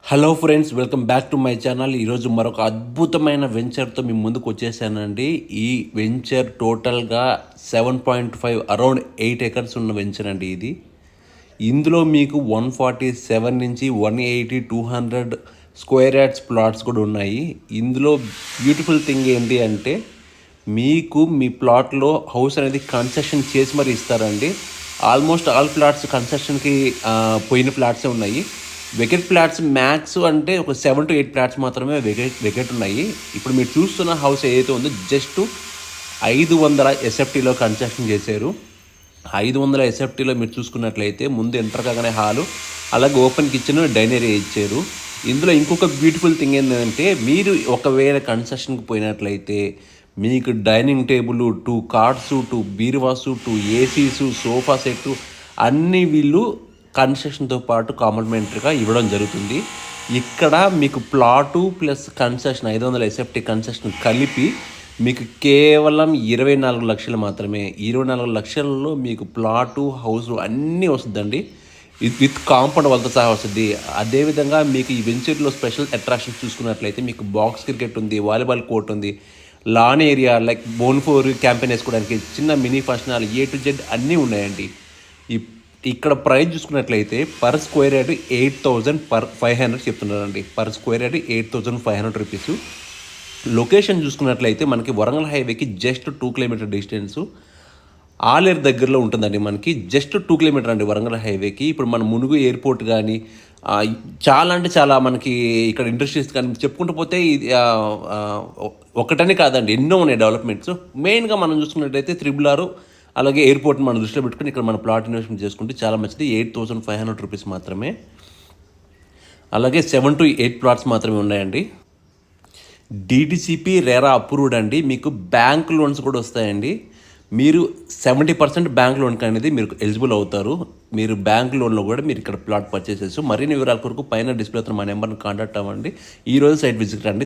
Hello friends, welcome back to my channel. ఈరోజు మరొక అద్భుతమైన వెంచర్తో మీ ముందుకు వచ్చేసానండి. ఈ వెంచర్ టోటల్గా 7.5 అరౌండ్ 8 ఎకర్స్ ఉన్న వెంచర్ అండి ఇది. ఇందులో మీకు 147 నుంచి 180, 200 స్క్వేర్ యార్డ్స్ ప్లాట్స్ కూడా ఉన్నాయి. ఇందులో బ్యూటిఫుల్ థింగ్ ఏంటి అంటే మీకు మీ ప్లాట్లో హౌస్ అనేది కన్స్ట్రక్షన్ చేసి మరి ఇస్తారండి. ఆల్మోస్ట్ ఆల్ ప్లాట్స్ కన్స్ట్రక్షన్కి పోయిన ప్లాట్సే ఉన్నాయి. వెకెట్ ఫ్లాట్స్ మ్యాక్స్ అంటే ఒక 7 to 8 ఫ్లాట్స్ మాత్రమే వెకెట్ ఉన్నాయి. ఇప్పుడు మీరు చూస్తున్న హౌస్ ఏదైతే ఉందో జస్ట్ 500 ఎస్ఎఫ్టీలో కన్స్ట్రక్షన్ చేశారు. 500 ఎస్ఎఫ్టీలో మీరు చూసుకున్నట్లయితే ముందు ఎంటర్ కాగానే హాలు, అలాగే ఓపెన్ కిచెన్, డైనింగ్ ఏరియా ఇచ్చారు. ఇందులో ఇంకొక బ్యూటిఫుల్ థింగ్ ఏంటంటే మీరు ఒకవేళ కన్స్ట్రక్షన్కి పోయినట్లయితే మీకు డైనింగ్ టేబుల్, 2 కార్డ్స్, 2 బీరువాసు, 2 ఏసీస్, సోఫా సెట్ అన్నీ వీళ్ళు కన్స్ట్రక్షన్తో పాటు కాంప్లిమెంటరీగా ఇవ్వడం జరుగుతుంది. ఇక్కడ మీకు plot plus construction 500 SFT construction కలిపి మీకు కేవలం 24 లక్షలు మాత్రమే. 24 లక్షలలో మీకు ప్లాటు, హౌస్ అన్నీ వస్తుందండి. విత్ కాంపౌండ్ వాళ్ళతో సహా వస్తుంది. అదేవిధంగా మీకు ఈ వెంచర్లో స్పెషల్ అట్రాక్షన్స్ చూసుకున్నట్లయితే మీకు బాక్స్ క్రికెట్ ఉంది, వాలీబాల్ కోర్ట్ ఉంది, లాన్ ఏరియా లైక్ బోన్4 క్యాంపెయిన్ వేసుకోవడానికి చిన్న mini function hall, A to Z అన్నీ ఉన్నాయండి. ఇక్కడ ప్రైస్ చూసుకున్నట్లయితే పర్ స్క్వేర్ యార్డ్ 8,500 చెప్తున్నారండి. Per square yard 8,500 rupees. Location చూసుకున్నట్లయితే మనకి వరంగల్ హైవేకి జస్ట్ 2 కిలోమీటర్ డిస్టెన్స్, ఆలేరు దగ్గరలో ఉంటుందండి. మనకి జస్ట్ 2 కిలోమీటర్ అండి వరంగల్ హైవేకి. ఇప్పుడు మన మునుగు ఎయిర్పోర్ట్ కానీ చాలా అంటే చాలా మనకి ఇక్కడ ఇండస్ట్రీస్ కానీ చెప్పుకుంటూ పోతే ఇది ఒకటనే కాదండి, ఎన్నో ఉన్నాయి డెవలప్మెంట్స్. మెయిన్గా మనం చూసుకున్నట్లయితే 6R అలాగే ఎయిర్పోర్ట్ని మనం దృష్టిలో పెట్టుకుని ఇక్కడ మన ప్లాట్ ఇన్వెస్ట్మెంట్ చేసుకుంటే చాలా మంచిది. 8,500 రూపీస్ మాత్రమే. అలాగే 7 to 8 ప్లాట్స్ మాత్రమే ఉన్నాయండి. DTCP రెరా అప్రూవ్డ్ అండి. మీకు బ్యాంక్ లోన్స్ కూడా వస్తాయండి. మీరు 70% బ్యాంక్ లోన్కి అనేది మీరు ఎలిజిబుల్ అవుతారు. మీరు బ్యాంక్ లోన్లో కూడా మీరు ఇక్కడ ప్లాట్ పర్చేస్ చేస్తారు. మరిన్ని వివరాల కొరకు పైన డిస్ప్లే అవుతున్న మా నెంబర్ని కాంటాక్ట్ అవ్వండి. ఈరోజు సైట్ విజిట్ రండి.